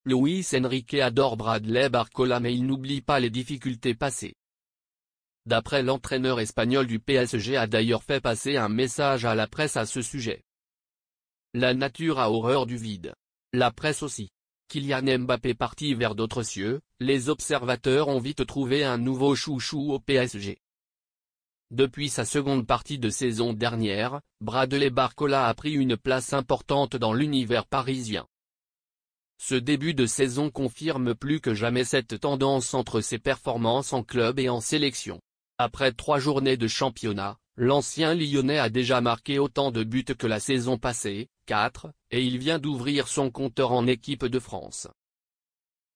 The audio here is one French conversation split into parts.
Luis Enrique adore Bradley Barcola mais il n'oublie pas les difficultés passées. D'après l'entraîneur espagnol du PSG a d'ailleurs fait passer un message à la presse à ce sujet. La nature a horreur du vide. La presse aussi. Kylian Mbappé parti vers d'autres cieux, les observateurs ont vite trouvé un nouveau chouchou au PSG. Depuis sa seconde partie de saison dernière, Bradley Barcola a pris une place importante dans l'univers parisien. Ce début de saison confirme plus que jamais cette tendance entre ses performances en club et en sélection. Après 3 journées de championnat, l'ancien Lyonnais a déjà marqué autant de buts que la saison passée, 4, et il vient d'ouvrir son compteur en équipe de France.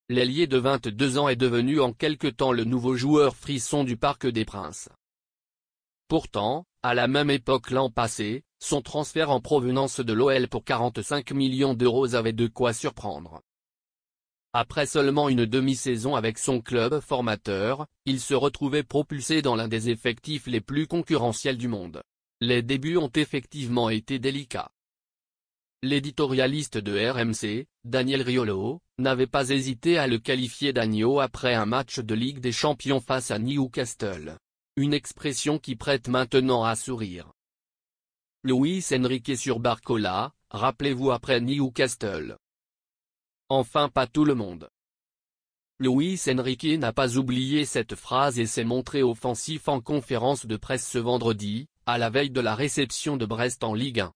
L'ailier de 22 ans est devenu en quelque temps le nouveau joueur frisson du Parc des Princes. Pourtant, à la même époque l'an passé, son transfert en provenance de l'OL pour 45 millions d'euros avait de quoi surprendre. Après seulement une demi-saison avec son club formateur, il se retrouvait propulsé dans l'un des effectifs les plus concurrentiels du monde. Les débuts ont effectivement été délicats. L'éditorialiste de RMC, Daniel Riolo, n'avait pas hésité à le qualifier d'agneau après un match de Ligue des Champions face à Newcastle. Une expression qui prête maintenant à sourire. Luis Enrique sur Barcola, rappelez-vous après Newcastle. Enfin pas tout le monde. Luis Enrique n'a pas oublié cette phrase et s'est montré offensif en conférence de presse ce vendredi, à la veille de la réception de Brest en Ligue 1.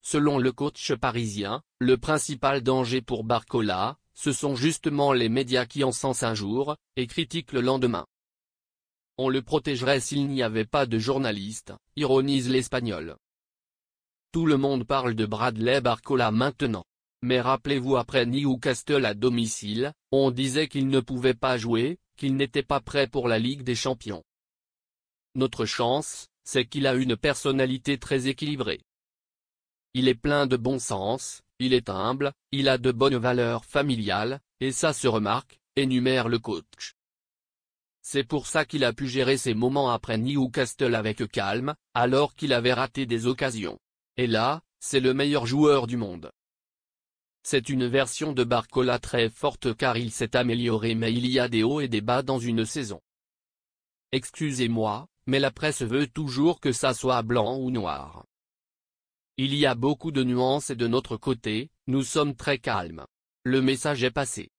Selon le coach parisien, le principal danger pour Barcola, ce sont justement les médias qui encensent un jour, et critiquent le lendemain. On le protégerait s'il n'y avait pas de journalistes, ironise l'Espagnol. Tout le monde parle de Bradley Barcola maintenant. Mais rappelez-vous après Newcastle à domicile, on disait qu'il ne pouvait pas jouer, qu'il n'était pas prêt pour la Ligue des Champions. Notre chance, c'est qu'il a une personnalité très équilibrée. Il est plein de bon sens, il est humble, il a de bonnes valeurs familiales, et ça se remarque, énumère le coach. C'est pour ça qu'il a pu gérer ses moments après Newcastle avec calme, alors qu'il avait raté des occasions. Et là, c'est le meilleur joueur du monde. C'est une version de Barcola très forte car il s'est amélioré mais il y a des hauts et des bas dans une saison. Excusez-moi, mais la presse veut toujours que ça soit blanc ou noir. Il y a beaucoup de nuances et de notre côté, nous sommes très calmes. Le message est passé.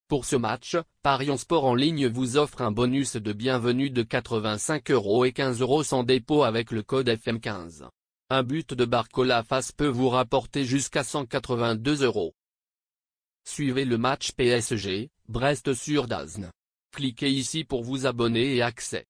Pour ce match, Parions Sport en ligne vous offre un bonus de bienvenue de 85 € et 15 € sans dépôt avec le code FM15. Un but de Barcola face peut vous rapporter jusqu'à 182 €. Suivez le match PSG, Brest sur DAZN. Cliquez ici pour vous abonner et accès.